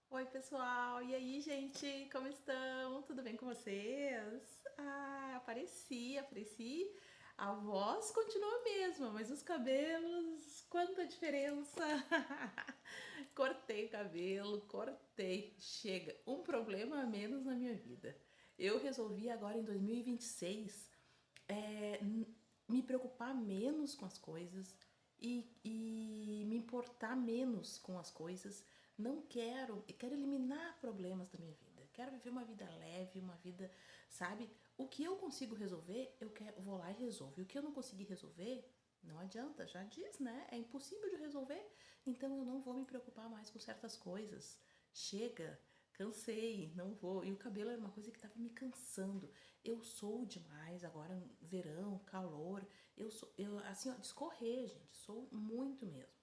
Oi, pessoal! E aí, gente? Como estão? Tudo bem com vocês? Apareci. A voz continua a mesma, mas os cabelos, quanta diferença! Cortei o cabelo, cortei. Chega, um problema a menos na minha vida. Eu resolvi agora em 2026 é, me preocupar menos com as coisas e me importar menos com as coisas. Não quero, eu quero eliminar problemas da minha vida. Quero viver uma vida leve, uma vida, sabe? O que eu consigo resolver, vou lá e resolvo. E o que eu não conseguir resolver, não adianta, já diz, né? É impossível de resolver. Então eu não vou me preocupar mais com certas coisas. Chega, cansei, não vou. E o cabelo era uma coisa que estava me cansando. Eu sou demais, agora verão, calor. Eu assim, ó, de escorrer, gente, sou muito mesmo.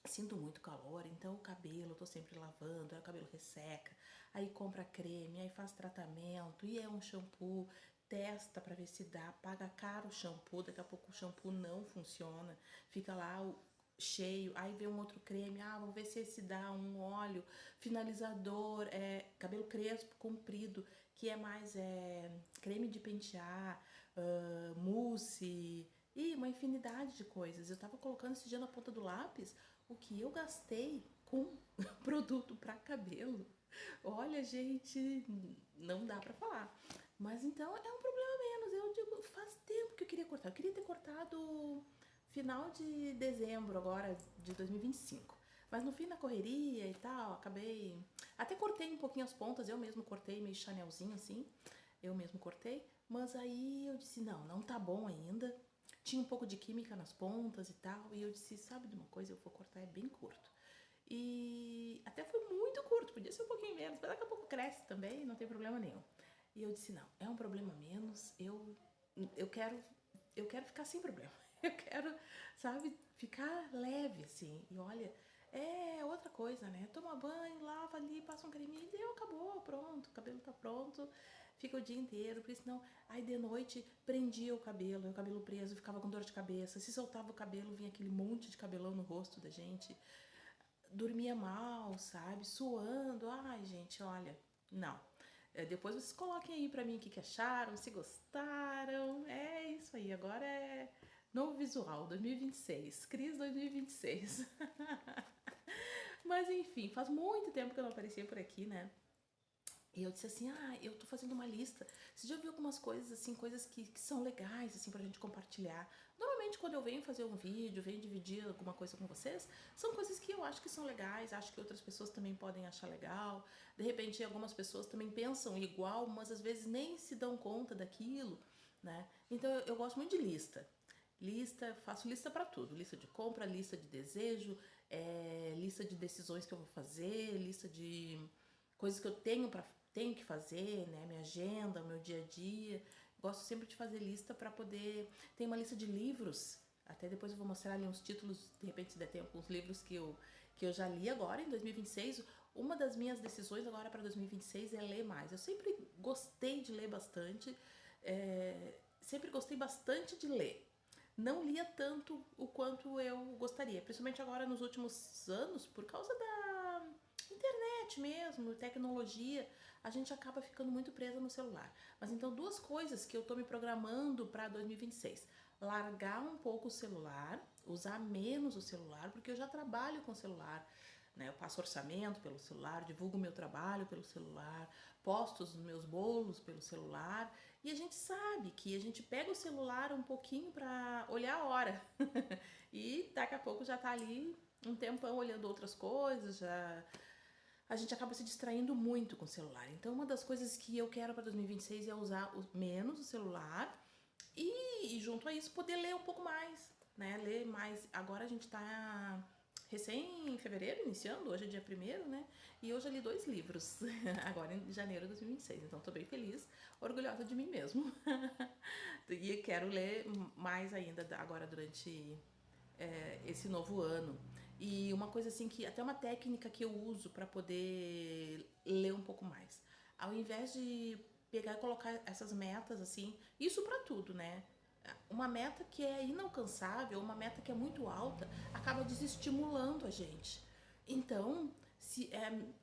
Sinto muito calor, então o cabelo eu tô sempre lavando, aí o cabelo resseca, aí compra creme, aí faz tratamento, e é um shampoo, testa pra ver se dá, paga caro o shampoo, daqui a pouco o shampoo não funciona, fica lá cheio, aí vem um outro creme, vou ver se esse dá um óleo, finalizador, cabelo crespo, comprido, que é mais creme de pentear, mousse, e uma infinidade de coisas. Eu tava colocando esse dia na ponta do lápis o que eu gastei com produto para cabelo. Olha, gente, não dá para falar. Mas então é um problema menos. Eu digo, faz tempo que eu queria cortar. Eu queria ter cortado final de dezembro agora de 2025. Mas no fim da correria e tal, acabei. Até cortei um pouquinho as pontas, eu mesmo cortei meio chanelzinho assim. Eu mesmo cortei. Mas aí eu disse: não, não tá bom ainda. Tinha um pouco de química nas pontas e tal. E eu disse: sabe de uma coisa? Eu vou cortar, é bem curto. E até foi muito curto, podia ser um pouquinho menos, mas daqui a pouco cresce também, não tem problema nenhum. E eu disse: não, é um problema menos, eu quero eu quero ficar sem problema. Eu quero, sabe, ficar leve assim. E olha, é outra coisa, né? Toma banho, lava ali, passa um creminho e deu, acabou, pronto, o cabelo tá pronto. Fica o dia inteiro, porque senão, aí de noite prendia o cabelo preso, ficava com dor de cabeça. Se soltava o cabelo, vinha aquele monte de cabelão no rosto da gente. Dormia mal, sabe? Suando. Ai, gente, olha, não. Depois vocês coloquem aí pra mim o que acharam, se gostaram. É isso aí, agora é novo visual 2026, Cris 2026. Mas enfim, faz muito tempo que eu não aparecia por aqui, né? E eu disse assim, eu tô fazendo uma lista. Você já viu algumas coisas, assim, coisas que são legais, assim, pra gente compartilhar? Normalmente, quando eu venho fazer um vídeo, venho dividir alguma coisa com vocês, são coisas que eu acho que são legais, acho que outras pessoas também podem achar legal. De repente, algumas pessoas também pensam igual, mas às vezes nem se dão conta daquilo, né? Então, eu gosto muito de lista. Lista, faço lista para tudo, lista de compra, lista de desejo, lista de decisões que eu vou fazer, lista de coisas que eu tenho que fazer, né? Minha agenda, meu dia a dia. Gosto sempre de fazer lista para poder. Tem uma lista de livros. Até depois eu vou mostrar ali uns títulos, de repente se der tempo, uns livros que eu já li agora em 2026. Uma das minhas decisões agora para 2026 é ler mais. Eu sempre gostei de ler bastante, sempre gostei bastante de ler. Não lia tanto o quanto eu gostaria, principalmente agora nos últimos anos, por causa da internet mesmo, tecnologia, a gente acaba ficando muito presa no celular. Mas então, duas coisas que eu tô me programando para 2026: largar um pouco o celular, usar menos o celular, porque eu já trabalho com celular. Né? Eu passo orçamento pelo celular, divulgo meu trabalho pelo celular, posto os meus bolos pelo celular, e a gente sabe que a gente pega o celular um pouquinho para olhar a hora e daqui a pouco já tá ali um tempão olhando outras coisas, já a gente acaba se distraindo muito com o celular. Então, uma das coisas que eu quero para 2026 é usar menos o celular e junto a isso, poder ler um pouco mais, né? Ler mais. Agora a gente tá recém em fevereiro, iniciando, hoje é dia primeiro, né? E hoje eu li 2 livros, agora em janeiro de 2026. Então, tô bem feliz, orgulhosa de mim mesmo. E quero ler mais ainda agora durante esse novo ano. E uma coisa assim que até uma técnica que eu uso para poder ler um pouco mais. Ao invés de pegar e colocar essas metas assim, isso para tudo, né? Uma meta que é inalcançável, uma meta que é muito alta, acaba desestimulando a gente. Então,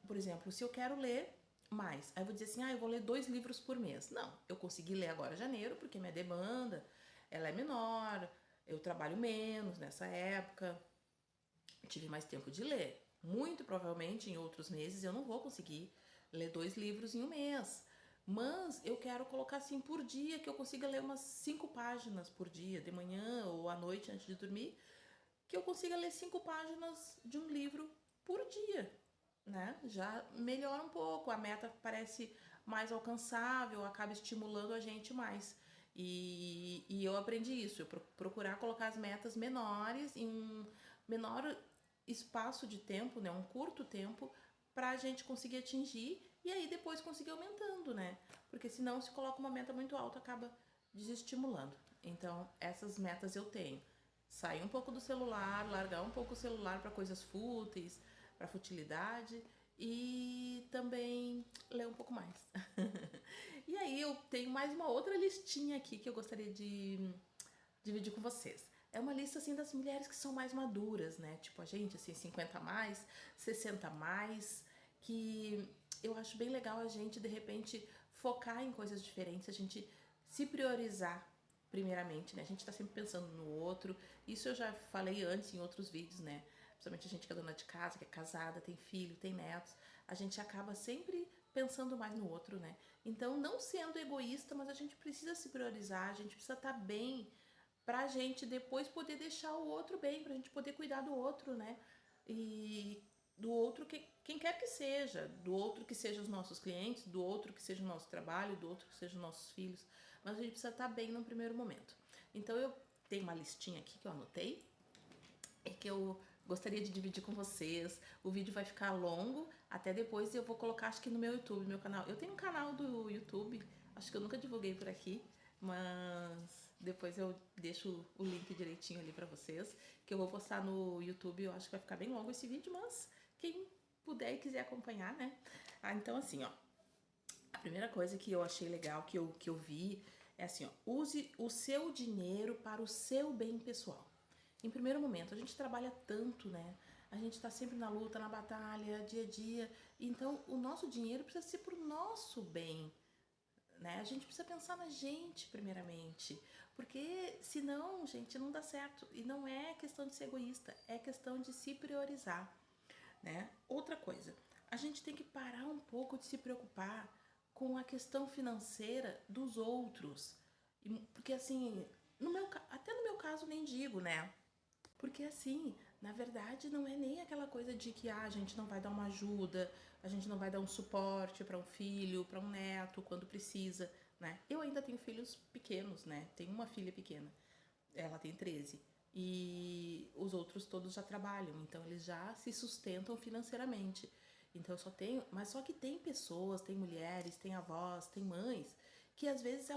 Por exemplo, se eu quero ler mais, aí eu vou dizer assim, eu vou ler 2 livros por mês. Não, eu consegui ler agora em janeiro, porque minha demanda, ela é menor, eu trabalho menos nessa época, eu tive mais tempo de ler. Muito provavelmente em outros meses eu não vou conseguir ler 2 livros em um mês. Mas eu quero colocar assim por dia, que eu consiga ler umas 5 páginas por dia, de manhã ou à noite antes de dormir, que eu consiga ler 5 páginas de um livro por dia, né? Já melhora um pouco, a meta parece mais alcançável, acaba estimulando a gente mais. E eu aprendi isso, eu procurar colocar as metas menores em um menor espaço de tempo, né? Um curto tempo, pra gente conseguir atingir e aí depois conseguir aumentando, né? Porque senão se coloca uma meta muito alta, acaba desestimulando. Então, essas metas eu tenho. Sair um pouco do celular, largar um pouco o celular para coisas fúteis, para futilidade e também ler um pouco mais. E aí eu tenho mais uma outra listinha aqui que eu gostaria de dividir com vocês. É uma lista assim das mulheres que são mais maduras, né? Tipo a gente, assim, 50 a mais, 60 a mais, que eu acho bem legal a gente de repente focar em coisas diferentes, a gente se priorizar primeiramente, né? A gente tá sempre pensando no outro. Isso eu já falei antes em outros vídeos, né? Principalmente a gente que é dona de casa, que é casada, tem filho, tem netos, a gente acaba sempre pensando mais no outro, né? Então, não sendo egoísta, mas a gente precisa se priorizar, a gente precisa estar bem pra gente depois poder deixar o outro bem, pra gente poder cuidar do outro, né? E do outro, quem quer que seja, do outro que seja os nossos clientes, do outro que seja o nosso trabalho, do outro que seja os nossos filhos, mas a gente precisa estar bem no primeiro momento. Então eu tenho uma listinha aqui que eu anotei e que eu gostaria de dividir com vocês. O vídeo vai ficar longo, até depois eu vou colocar, acho que no meu YouTube, meu canal. Eu tenho um canal do YouTube, acho que eu nunca divulguei por aqui, mas depois eu deixo o link direitinho ali pra vocês, que eu vou postar no YouTube. Eu acho que vai ficar bem longo esse vídeo, mas quem puder e quiser acompanhar, né? Então assim, ó, a primeira coisa que eu achei legal, que eu vi, é assim, ó, use o seu dinheiro para o seu bem pessoal. Em primeiro momento, a gente trabalha tanto, né? A gente tá sempre na luta, na batalha, dia a dia. Então, o nosso dinheiro precisa ser pro nosso bem, né? A gente precisa pensar na gente, primeiramente. Porque senão, gente, não dá certo. E não é questão de ser egoísta, é questão de se priorizar, né? Outra coisa, a gente tem que parar um pouco de se preocupar com a questão financeira dos outros. Porque assim, até no meu caso nem digo, né? Porque assim, na verdade não é nem aquela coisa de que a gente não vai dar uma ajuda, a gente não vai dar um suporte para um filho, para um neto quando precisa, né? Eu ainda tenho filhos pequenos, né? Tenho uma filha pequena. Ela tem 13. E os outros todos já trabalham, então eles já se sustentam financeiramente. Então eu só tenho, mas só que tem pessoas, tem mulheres, tem avós, tem mães que às vezes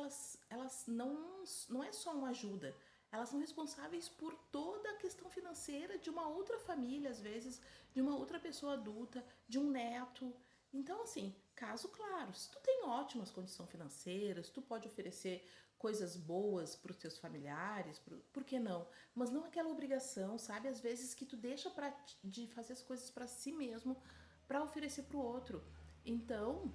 elas não é só uma ajuda, elas são responsáveis por toda a questão financeira de uma outra família, às vezes, de uma outra pessoa adulta, de um neto. Então, assim, caso claro, se tu tem ótimas condições financeiras, tu pode oferecer coisas boas para os teus familiares, por que não? Mas não aquela obrigação, sabe? Às vezes que tu deixa de fazer as coisas para si mesmo, para oferecer para o outro. Então,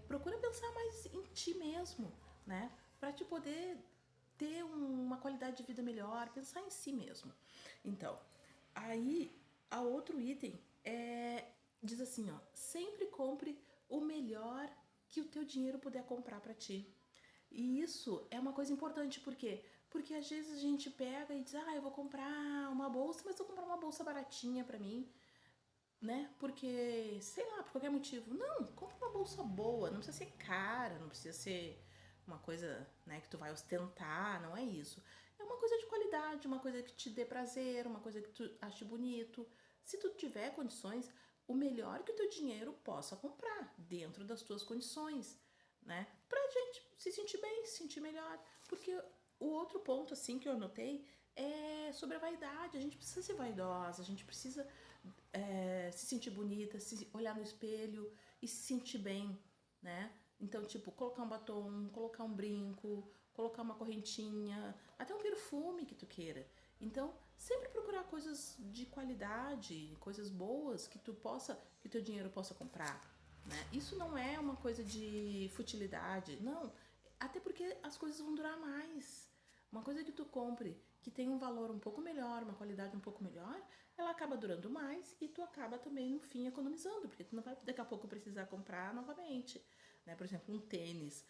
procura pensar mais em ti mesmo, né? Para te poder ter uma qualidade de vida melhor, pensar em si mesmo. Então, aí, a outro item diz assim, ó, sempre compre o melhor que o teu dinheiro puder comprar para ti. E isso é uma coisa importante, por quê? Porque às vezes a gente pega e diz, eu vou comprar uma bolsa, mas eu vou comprar uma bolsa baratinha pra mim, né? Porque, sei lá, por qualquer motivo. Não, compra uma bolsa boa, não precisa ser cara, não precisa ser uma coisa, né, que tu vai ostentar, não é isso. É uma coisa de qualidade, uma coisa que te dê prazer, uma coisa que tu ache bonito. Se tu tiver condições, o melhor que o teu dinheiro possa comprar, dentro das tuas condições, né? Pra gente se sentir bem, se sentir melhor. Porque o outro ponto, assim, que eu anotei é sobre a vaidade. A gente precisa ser vaidosa, a gente precisa se sentir bonita, se olhar no espelho e se sentir bem, né? Então, tipo, colocar um batom, colocar um brinco, colocar uma correntinha, até um perfume que tu queira. Então, sempre procurar coisas de qualidade, coisas boas que que teu dinheiro possa comprar, né? Isso não é uma coisa de futilidade, não. Até porque as coisas vão durar mais. Uma coisa que tu compre que tem um valor um pouco melhor, uma qualidade um pouco melhor, ela acaba durando mais e tu acaba também no fim economizando, porque tu não vai daqui a pouco precisar comprar novamente, né? Por exemplo, um tênis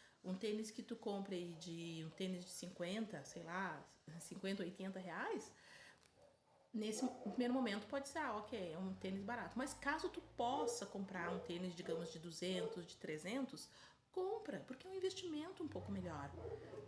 que tu compre aí de um tênis de 50, sei lá, 50, 80 reais, nesse primeiro momento pode ser, ok, é um tênis barato. Mas caso tu possa comprar um tênis, digamos, de 200, de 300, compra, porque é um investimento um pouco melhor,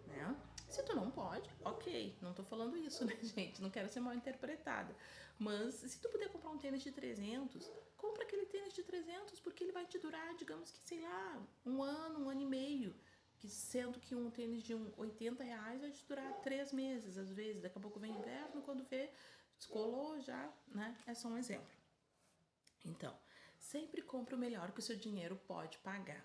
né? Se tu não pode, ok, não tô falando isso, né, gente? Não quero ser mal interpretada. Mas se tu puder comprar um tênis de 300, compra aquele tênis de 300, porque ele vai te durar, digamos que, sei lá, um ano e meio. Que sendo que um tênis de 80 reais vai te durar 3 meses, às vezes. Daqui a pouco vem inverno, quando vê, descolou já, né? É só um exemplo. Então, sempre compre o melhor que o seu dinheiro pode pagar.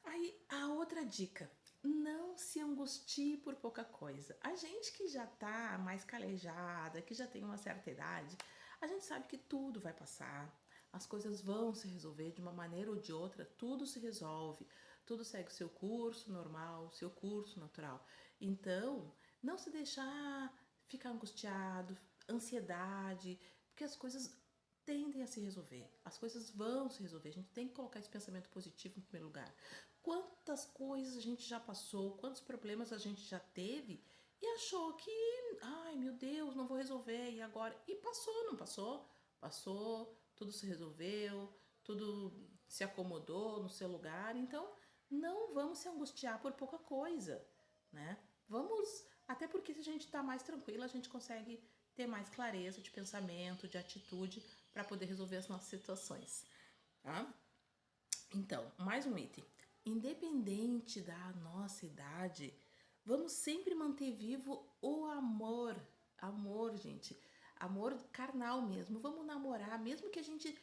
Aí, a outra dica, não se angustie por pouca coisa. A gente que já tá mais calejada, que já tem uma certa idade, a gente sabe que tudo vai passar, as coisas vão se resolver de uma maneira ou de outra, tudo se resolve, tudo segue o seu curso normal, seu curso natural. Então, não se deixar ficar angustiado, ansiedade, porque as coisas tendem a se resolver, as coisas vão se resolver. A gente tem que colocar esse pensamento positivo em primeiro lugar. Quantas coisas a gente já passou, quantos problemas a gente já teve e achou que, ai meu Deus, não vou resolver, e agora? E passou, não passou? Passou, tudo se resolveu, tudo se acomodou no seu lugar, então não vamos se angustiar por pouca coisa, né? Vamos, até porque se a gente está mais tranquila, a gente consegue ter mais clareza de pensamento, de atitude para poder resolver as nossas situações, tá? Então, mais um item. Independente da nossa idade, vamos sempre manter vivo o amor. Amor, gente. Amor carnal mesmo. Vamos namorar, mesmo que a gente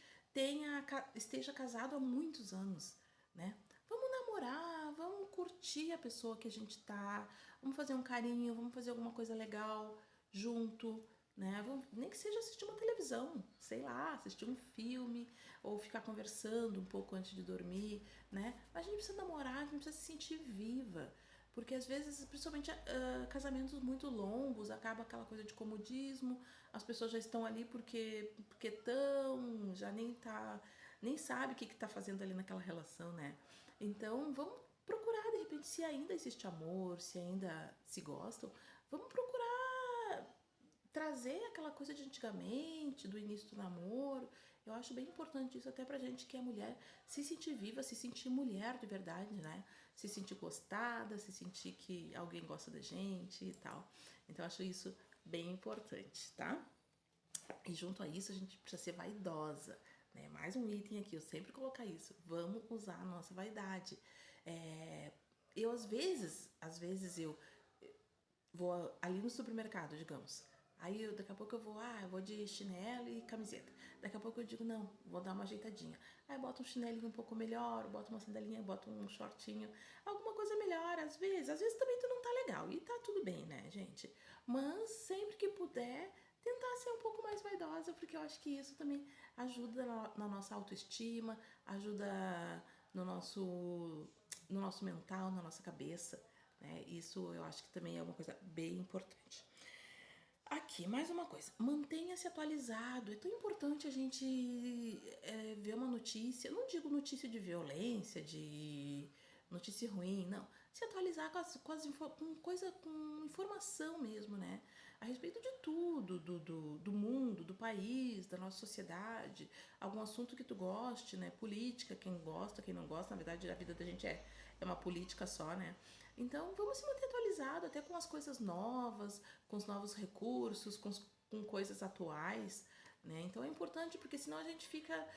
esteja casado há muitos anos, né? Vamos namorar, vamos curtir a pessoa que a gente tá, vamos fazer um carinho, vamos fazer alguma coisa legal junto, né? Nem que seja assistir uma televisão, sei lá, assistir um filme ou ficar conversando um pouco antes de dormir, né? A gente precisa namorar, a gente precisa se sentir viva. Porque às vezes, principalmente casamentos muito longos, acaba aquela coisa de comodismo, as pessoas já estão ali porque estão, já nem sabe o que tá fazendo ali naquela relação, né? Então, vamos procurar, de repente, se ainda existe amor, se ainda se gostam, vamos procurar trazer aquela coisa de antigamente, do início do namoro. Eu acho bem importante isso até pra gente que é mulher, se sentir viva, se sentir mulher de verdade, né? Se sentir gostada, se sentir que alguém gosta da gente e tal. Então eu acho isso bem importante, tá? E junto a isso a gente precisa ser vaidosa, né? Mais um item aqui, eu sempre colocar isso. Vamos usar a nossa vaidade. Eu às vezes eu vou ali no supermercado, digamos. Aí daqui a pouco eu vou de chinelo e camiseta. Daqui a pouco eu digo, não, vou dar uma ajeitadinha. Aí boto um chinelinho um pouco melhor, boto uma sandalinha, boto um shortinho, alguma coisa melhor, às vezes também tu não tá legal. E tá tudo bem, né, gente? Mas sempre que puder, tentar ser um pouco mais vaidosa, porque eu acho que isso também ajuda na nossa autoestima, ajuda no nosso mental, na nossa cabeça, né? Isso eu acho que também é uma coisa bem importante. Aqui, mais uma coisa, mantenha-se atualizado. É tão importante a gente ver uma notícia, não digo notícia de violência, de notícia ruim, não. Se atualizar com informação mesmo, né? A respeito de tudo, do mundo, do país, da nossa sociedade, algum assunto que tu goste, né? Política, quem gosta, quem não gosta, na verdade a vida da gente é uma política só, né? Então vamos se manter atualizado até com as coisas novas, com os novos recursos, com coisas atuais, né? Então é importante porque senão a gente fica,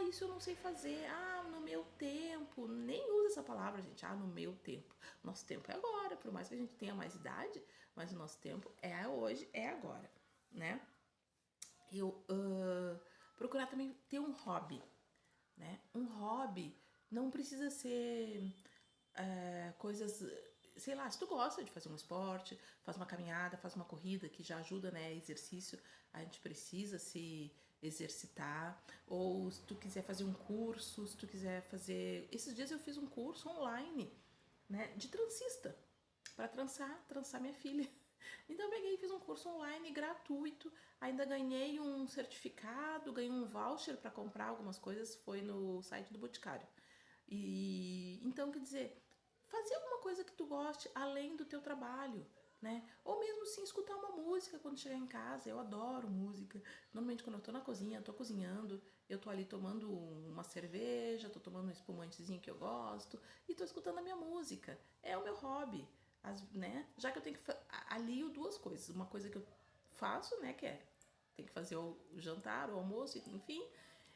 isso eu não sei fazer, no meu tempo, nem usa essa palavra, gente, no meu tempo. Nosso tempo é agora, por mais que a gente tenha mais idade, mas o nosso tempo é hoje, é agora, né? Eu procurar também ter um hobby, né? Um hobby não precisa ser coisas sei lá, se tu gosta de fazer um esporte, faz uma caminhada, faz uma corrida, que já ajuda, né? Exercício, a gente precisa se exercitar. Ou se tu quiser fazer um curso, se tu quiser fazer... Esses dias eu fiz um curso online, né? De transista, para trançar minha filha. Então eu peguei e fiz um curso online gratuito, ainda ganhei um certificado, ganhei um voucher para comprar algumas coisas, foi no site do Boticário. E então, quer dizer, fazer alguma coisa que tu goste além do teu trabalho, né? Ou mesmo sim escutar uma música quando chegar em casa. Eu adoro música. Normalmente quando eu tô na cozinha, tô cozinhando, eu tô ali tomando uma cerveja, tô tomando um espumantezinho que eu gosto e tô escutando a minha música. É o meu hobby, né? Já que eu tenho que alio duas coisas, uma coisa que eu faço, né, que é tem que fazer o jantar, o almoço, enfim,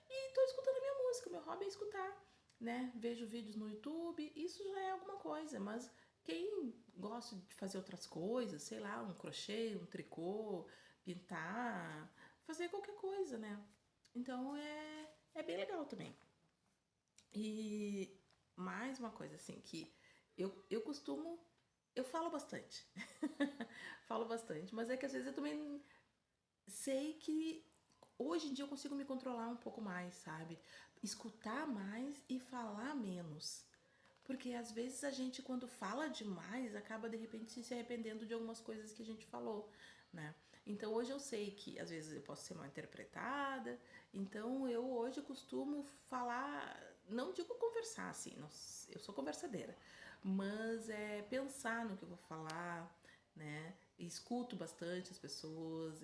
e tô escutando a minha música. Meu hobby é escutar, né? Vejo vídeos no YouTube, isso já é alguma coisa, mas quem gosta de fazer outras coisas, sei lá, um crochê, um tricô, pintar, fazer qualquer coisa, né? Então é bem legal também. E mais uma coisa assim que eu costumo. Eu falo bastante. Falo bastante, mas é que às vezes eu também sei que hoje em dia eu consigo me controlar um pouco mais, sabe? Escutar mais e falar menos. Porque às vezes a gente, quando fala demais, acaba de repente se arrependendo de algumas coisas que a gente falou, né? Então hoje eu sei que às vezes eu posso ser mal interpretada, então eu hoje costumo falar, não digo conversar assim, não, eu sou conversadeira, mas é pensar no que eu vou falar, né? Escuto bastante as pessoas,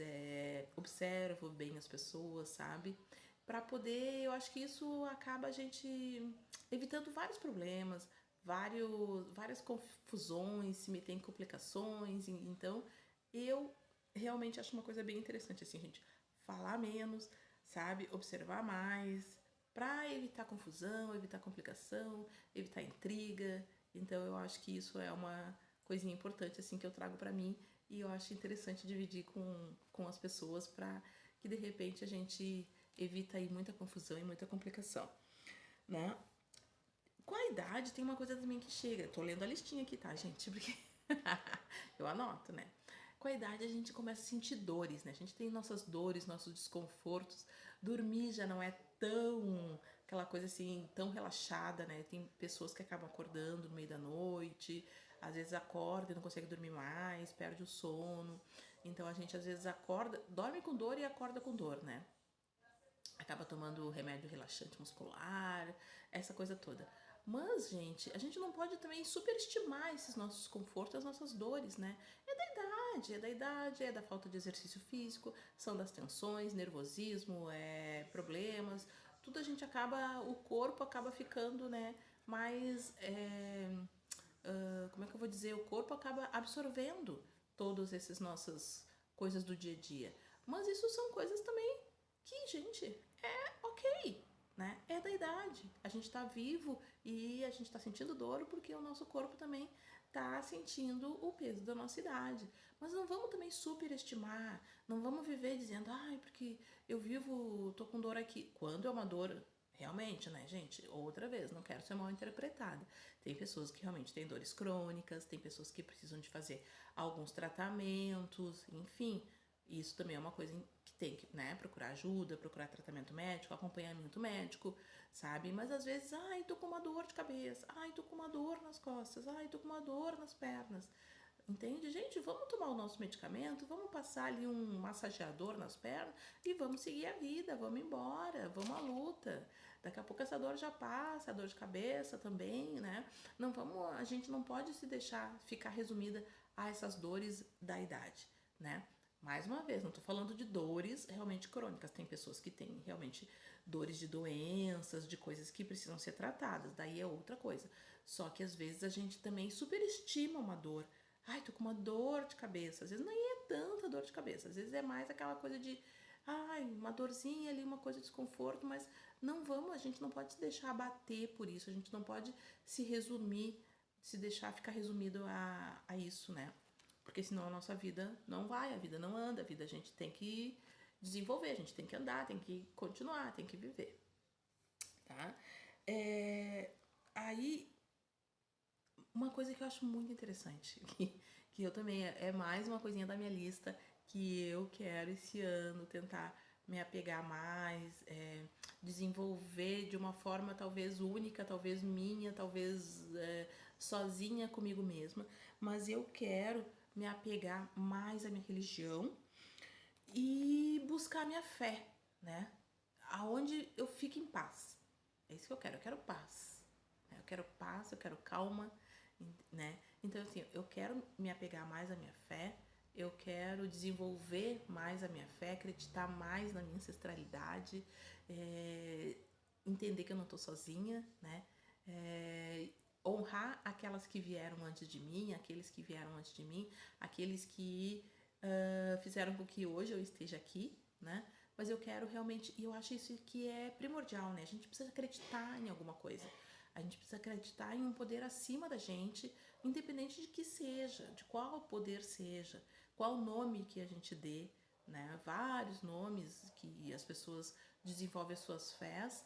observo bem as pessoas, sabe? Para poder, eu acho que isso acaba a gente evitando vários problemas, várias confusões, se meter em complicações. Então, eu realmente acho uma coisa bem interessante, assim, gente, falar menos, sabe? Observar mais, para evitar confusão, evitar complicação, evitar intriga. Então, eu acho que isso é uma coisinha importante, assim, que eu trago para mim e eu acho interessante dividir com as pessoas para que, de repente, a gente evita aí muita confusão e muita complicação, né? Com a idade tem uma coisa também que chega. Tô lendo a listinha aqui, tá, gente? Porque eu anoto, né? Com a idade a gente começa a sentir dores, né? A gente tem nossas dores, nossos desconfortos. Dormir já não é tão aquela coisa assim, tão relaxada, né? Tem pessoas que acabam acordando no meio da noite, às vezes acorda e não consegue dormir mais, perde o sono. Então a gente às vezes acorda, dorme com dor e acorda com dor, né? Acaba tomando remédio relaxante muscular, essa coisa toda. Mas, gente, a gente não pode também superestimar esses nossos confortos, as nossas dores, né? É da falta de exercício físico, são das tensões, nervosismo, problemas, tudo a gente acaba, o corpo acaba ficando, né, mais, como é que eu vou dizer, o corpo acaba absorvendo todas essas nossas coisas do dia a dia. Mas isso são coisas também que, gente, ok, né? É da idade. A gente tá vivo e a gente tá sentindo dor porque o nosso corpo também tá sentindo o peso da nossa idade. Mas não vamos também superestimar, não vamos viver dizendo, ai, porque eu vivo, tô com dor aqui. Quando é uma dor, realmente, né, gente? Outra vez, não quero ser mal interpretada. Tem pessoas que realmente têm dores crônicas, tem pessoas que precisam de fazer alguns tratamentos, enfim. Isso também é uma coisa que tem que, né, procurar ajuda, procurar tratamento médico, acompanhamento médico, sabe? Mas às vezes, ai, tô com uma dor de cabeça, ai, tô com uma dor nas costas, ai, tô com uma dor nas pernas. Entende? Gente, vamos tomar o nosso medicamento, vamos passar ali um massageador nas pernas e vamos seguir a vida, vamos embora, vamos à luta. Daqui a pouco essa dor já passa, a dor de cabeça também, né? Não vamos, a gente não pode se deixar ficar resumida a essas dores da idade, né? Mais uma vez, não estou falando de dores realmente crônicas. Tem pessoas que têm realmente dores de doenças, de coisas que precisam ser tratadas. Daí é outra coisa. Só que às vezes a gente também superestima uma dor. Ai, tô com uma dor de cabeça. Às vezes nem é tanta dor de cabeça. Às vezes é mais aquela coisa de, ai, uma dorzinha ali, uma coisa de desconforto. Mas não vamos, a gente não pode se deixar abater por isso. A gente não pode se resumir, se deixar ficar resumido a isso, né? Porque senão a nossa vida não vai, a vida não anda, a vida a gente tem que desenvolver, a gente tem que andar, tem que continuar, tem que viver, tá? Aí, Uma coisa que eu acho muito interessante, que eu também, é mais uma coisinha da minha lista, que eu quero esse ano tentar me apegar mais, desenvolver de uma forma talvez única, talvez minha, talvez sozinha comigo mesma, mas eu quero me apegar mais à minha religião e buscar a minha fé, né? Aonde eu fique em paz. É isso que eu quero paz. Eu quero paz, eu quero calma, né? Então, assim, eu quero me apegar mais à minha fé, eu quero desenvolver mais a minha fé, acreditar mais na minha ancestralidade, entender que eu não tô sozinha, né? Honrar aquelas que vieram antes de mim, aqueles que vieram antes de mim, aqueles que fizeram com que hoje eu esteja aqui, né? Mas eu quero realmente, e eu acho isso que é primordial, né? A gente precisa acreditar em alguma coisa. A gente precisa acreditar em um poder acima da gente, independente de que seja, de qual poder seja, qual nome que a gente dê, né? Vários nomes que as pessoas desenvolvem as suas fés,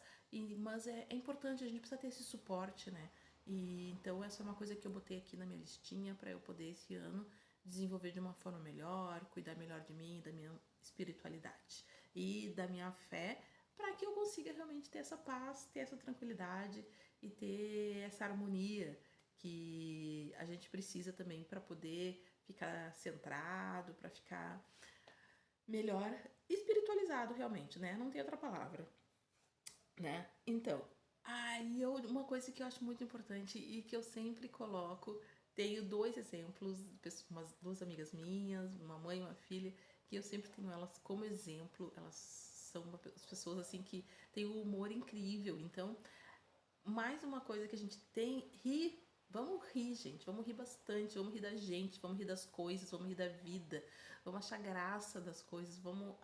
mas é importante, a gente precisa ter esse suporte, né? E então essa é uma coisa que eu botei aqui na minha listinha para eu poder esse ano desenvolver de uma forma melhor, cuidar melhor de mim, da minha espiritualidade e da minha fé, para que eu consiga realmente ter essa paz, ter essa tranquilidade e ter essa harmonia que a gente precisa também para poder ficar centrado, para ficar melhor espiritualizado realmente, né? Não tem outra palavra, né? Então, uma coisa que eu acho muito importante e que eu sempre coloco, tenho dois exemplos, umas duas amigas minhas, uma mãe e uma filha, que eu sempre tenho elas como exemplo. Elas são as pessoas assim que têm um humor incrível. Então, mais uma coisa que a gente tem, rir. Vamos rir, gente. Vamos rir bastante. Vamos rir da gente. Vamos rir das coisas. Vamos rir da vida. Vamos achar graça das coisas. Vamos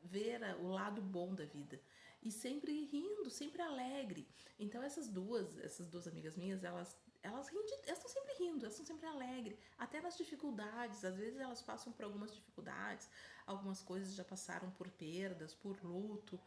ver o lado bom da vida. E sempre rindo, sempre alegre. Então essas duas amigas minhas, elas riem, elas estão sempre rindo, elas estão sempre alegres, até nas dificuldades. Às vezes elas passam por algumas dificuldades, algumas coisas já passaram por perdas, por luto,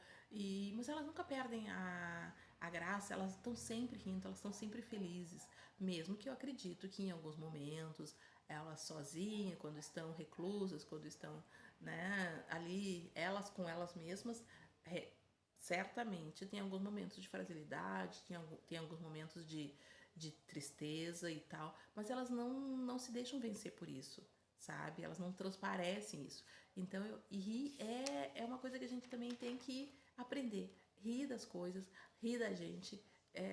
mas elas nunca perdem a graça, elas estão sempre rindo, elas estão sempre felizes, mesmo que eu acredito que em alguns momentos elas sozinhas, quando estão reclusas, quando estão, né, ali, elas com elas mesmas, certamente tem alguns momentos de fragilidade, tem alguns momentos de tristeza e tal, mas elas não se deixam vencer por isso, sabe? Elas não transparecem isso. Então, rir é uma coisa que a gente também tem que aprender. Rir das coisas, rir da gente,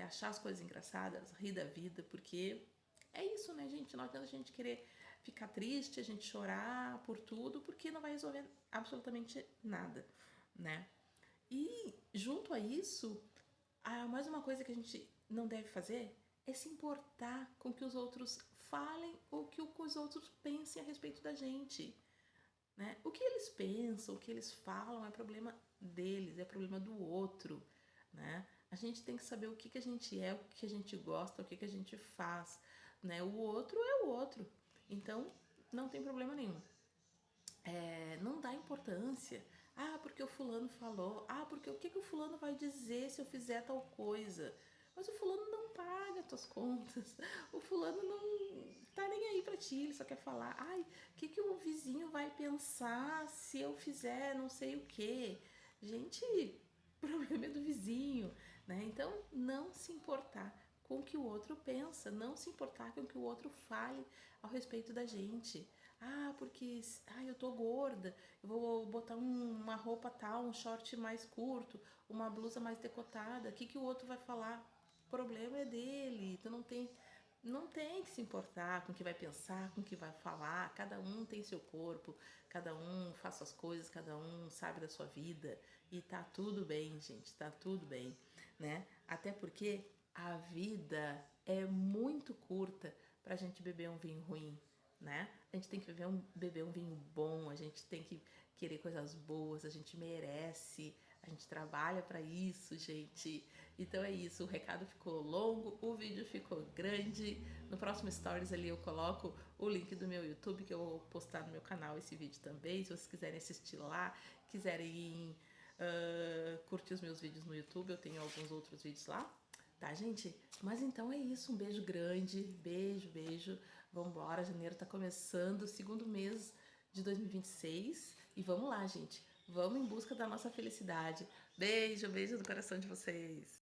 achar as coisas engraçadas, rir da vida, porque é isso, né, gente? Não adianta a gente querer ficar triste, a gente chorar por tudo, porque não vai resolver absolutamente nada, né? E junto a isso, mais uma coisa que a gente não deve fazer é se importar com o que os outros falem ou que os outros pensem a respeito da gente, né? O que eles pensam, o que eles falam é problema deles, é problema do outro, né? A gente tem que saber o que a gente é, o que a gente gosta, o que a gente faz, né? O outro é o outro, então não tem problema nenhum. Não dá importância. Porque o fulano falou. Porque o que o fulano vai dizer se eu fizer tal coisa? Mas o fulano não paga as tuas contas. O fulano não tá nem aí pra ti, ele só quer falar. O que o vizinho vai pensar se eu fizer não sei o quê? Gente, o problema é do vizinho, né? Então, não se importar com o que o outro pensa, não se importar com o que o outro fale ao respeito da gente. Porque eu tô gorda, eu vou botar uma roupa tal, um short mais curto, uma blusa mais decotada, o que o outro vai falar? O problema é dele, tu não tem que se importar com o que vai pensar, com o que vai falar. Cada um tem seu corpo, cada um faz suas coisas, cada um sabe da sua vida e tá tudo bem, gente, tá tudo bem, né? Até porque a vida é muito curta pra gente beber um vinho ruim, né? A gente tem que beber um vinho bom, a gente tem que querer coisas boas, a gente merece, a gente trabalha para isso, gente. Então é isso, o recado ficou longo, o vídeo ficou grande. No próximo Stories ali eu coloco o link do meu YouTube, que eu vou postar no meu canal esse vídeo também. Se vocês quiserem assistir lá, quiserem curtir os meus vídeos no YouTube, eu tenho alguns outros vídeos lá, Tá, gente? Mas então é isso. Um beijo grande. Beijo, beijo. Vambora. Janeiro tá começando, o segundo mês de 2026. E vamos lá, gente. Vamos em busca da nossa felicidade. Beijo, beijo no coração de vocês.